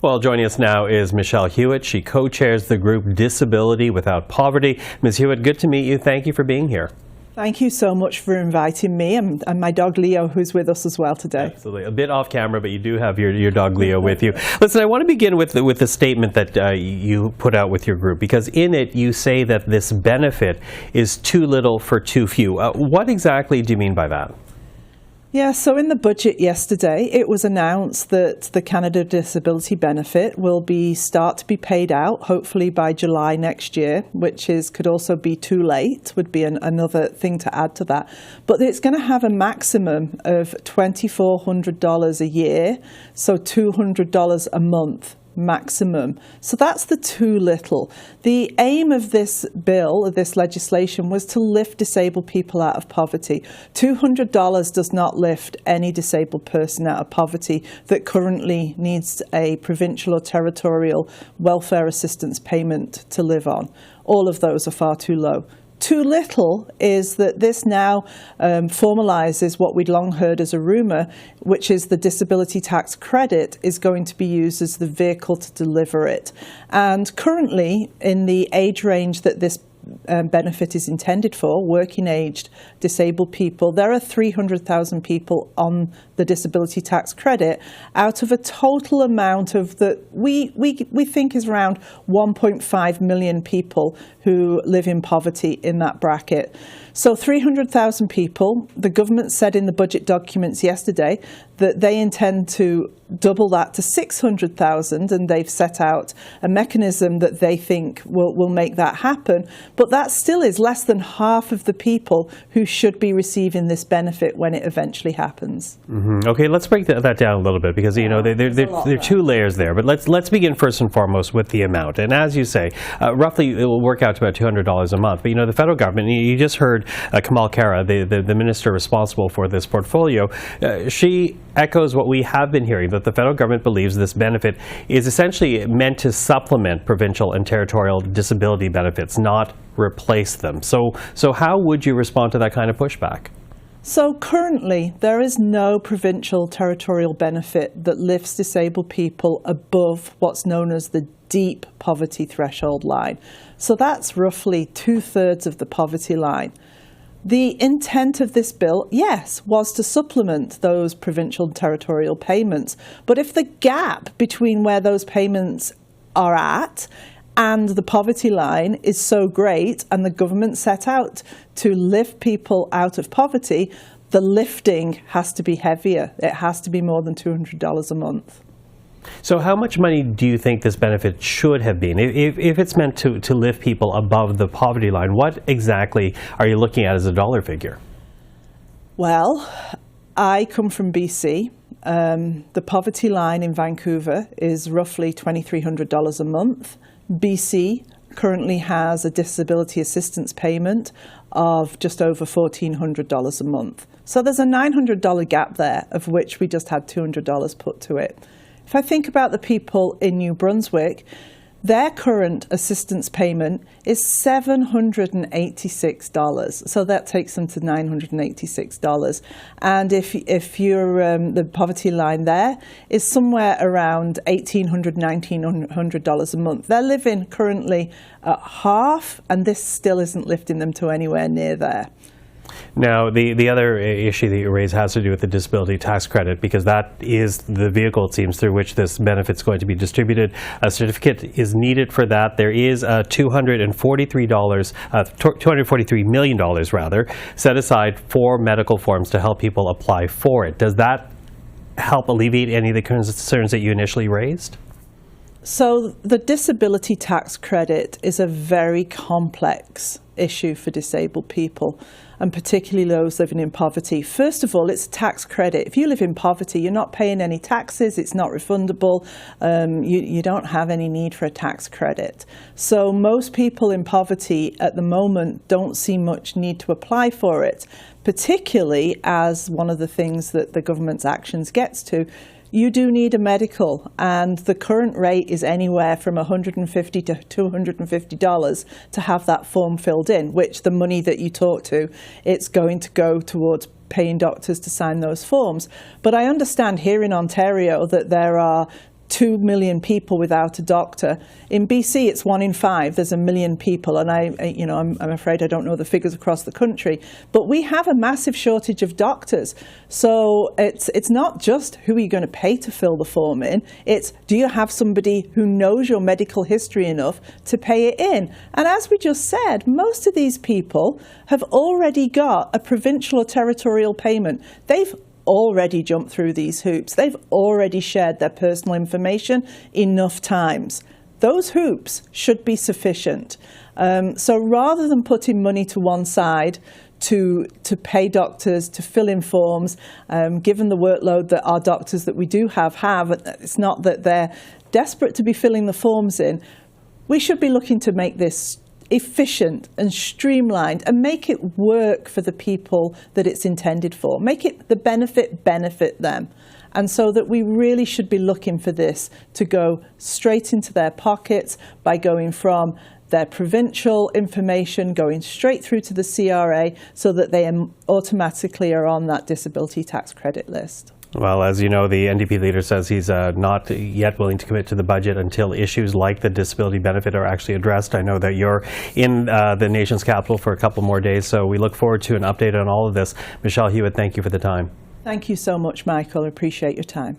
Well, joining us now is Michelle Hewitt. She co-chairs the group Disability Without Poverty. Ms. Hewitt, good to meet you. Thank you for being here. Thank you so much for inviting me and my dog Leo, who's with us as well today. Absolutely. A bit off camera, but you do have your dog Leo with you. Listen, I want to begin with the statement that you put out with your group, because in it you say that this benefit is too little for too few. What exactly do you mean by that? Yeah, so in the budget yesterday, it was announced that the Canada Disability Benefit will start to be paid out, hopefully by July next year, which could also be too late, would be another thing to add to that. But it's going to have a maximum of $2,400 a year, so $200 a month. Maximum. So that's the too little. The aim of this bill, of this legislation, was to lift disabled people out of poverty. $200 does not lift any disabled person out of poverty that currently needs a provincial or territorial welfare assistance payment to live on. All of those are far too low. Too little is that this now formalises what we'd long heard as a rumour, which is the disability tax credit is going to be used as the vehicle to deliver it. And currently, in the age range that this benefit is intended for, working-aged disabled people, there are 300,000 people on the disability tax credit out of a total amount of that we think is around 1.5 million people who live in poverty in that bracket. So 300,000 people, the government said in the budget documents yesterday that they intend to double that to 600,000, and they've set out a mechanism that they think will make that happen. But that still is less than half of the people who should be receiving this benefit when it eventually happens. Mm-hmm. Okay, let's break that down a little bit, because there are two layers there. But let's begin first and foremost with the amount. And as you say, roughly it will work out to about $200 a month. But the federal government, you just heard Kamal Khera, the minister responsible for this portfolio, she echoes what we have been hearing, that the federal government believes this benefit is essentially meant to supplement provincial and territorial disability benefits, not replace them. So how would you respond to that kind of pushback? So currently, there is no provincial territorial benefit that lifts disabled people above what's known as the deep poverty threshold line. So that's roughly 2/3 of the poverty line. The intent of this bill, yes, was to supplement those provincial and territorial payments. But if the gap between where those payments are at and the poverty line is so great, and the government set out to lift people out of poverty, the lifting has to be heavier. It has to be more than $200 a month. So how much money do you think this benefit should have been? If it's meant to lift people above the poverty line, what exactly are you looking at as a dollar figure? Well, I come from BC. The poverty line in Vancouver is roughly $2,300 a month. BC currently has a disability assistance payment of just over $1,400 a month. So there's a $900 gap there, of which we just had $200 put to it. If I think about the people in New Brunswick, their current assistance payment is $786. So that takes them to $986. And if you're the poverty line there is somewhere around $1,800, $1,900 a month. They're living currently at half, and this still isn't lifting them to anywhere near there. Now, the other issue that you raise has to do with the disability tax credit, because that is the vehicle, it seems, through which this benefit is going to be distributed. A certificate is needed for that. There is $243 million set aside for medical forms to help people apply for it. Does that help alleviate any of the concerns that you initially raised? So the disability tax credit is a very complex issue for disabled people, and particularly those living in poverty. First of all, it's a tax credit. If you live in poverty, you're not paying any taxes, it's not refundable, you don't have any need for a tax credit. So most people in poverty at the moment don't see much need to apply for it, particularly as one of the things that the government's actions gets to, you do need a medical, and the current rate is anywhere from $150 to $250 to have that form filled in, which the money that you talk to, it's going to go towards paying doctors to sign those forms. But I understand here in Ontario that there are 2 million people without a doctor. In BC, it's 1 in 5. There's 1 million people, and I'm afraid I don't know the figures across the country. But we have a massive shortage of doctors. So it's not just who are you going to pay to fill the form in. It's, do you have somebody who knows your medical history enough to pay it in? And as we just said, most of these people have already got a provincial or territorial payment. They've already jumped through these hoops. They've already shared their personal information enough times. Those hoops should be sufficient. So rather than putting money to one side to pay doctors to fill in forms, given the workload that our doctors that we do have, it's not that they're desperate to be filling the forms in. We should be looking to make this efficient and streamlined and make it work for the people that it's intended for. Make it the benefit them. And so that we really should be looking for this to go straight into their pockets by going from their provincial information, going straight through to the CRA so that they automatically are on that disability tax credit list. Well, as you know, the NDP leader says he's not yet willing to commit to the budget until issues like the disability benefit are actually addressed. I know that you're in the nation's capital for a couple more days, so we look forward to an update on all of this. Michelle Hewitt, thank you for the time. Thank you so much, Michael. I appreciate your time.